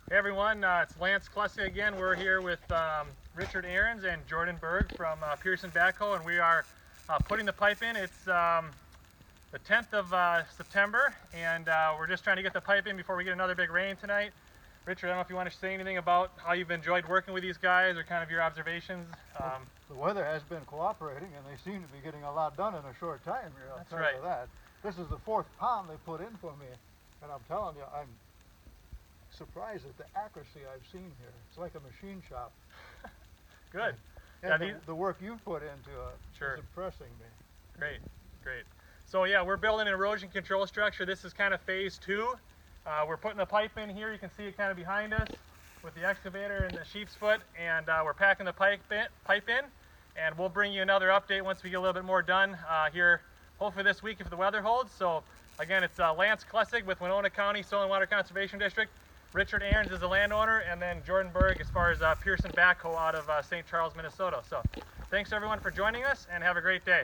Hey everyone, it's Lance Klessig again. We're here with Richard Ahrens and Jordan Berge from Pearson Backhoe, and we are putting the pipe in. It's the 10th of September, and we're just trying to get the pipe in before we get another big rain tonight. Richard, I don't know if you want to say anything about how you've enjoyed working with these guys or kind of your observations. The weather has been cooperating, and they seem to be getting a lot done in a short time here. I'll tell you that. This is the 4th pound they put in for me, and I'm telling you, I'm surprised at the accuracy I've seen here. It's like a machine shop. Good. And the work you've put into it is impressing me. Great, great. So yeah, we're building an erosion control structure. This is kind of phase 2. We're putting the pipe in here. You can see it kind of behind us with the excavator and the sheep's foot, and we're packing the pipe in, and we'll bring you another update once we get a little bit more done here, hopefully this week if the weather holds. So again, it's Lance Klessig with Winona County Soil and Water Conservation District. Richard Ahrens is the landowner, and then Jordan Berge as far as Pearson Backhoe out of St. Charles, Minnesota. So thanks everyone for joining us, and have a great day.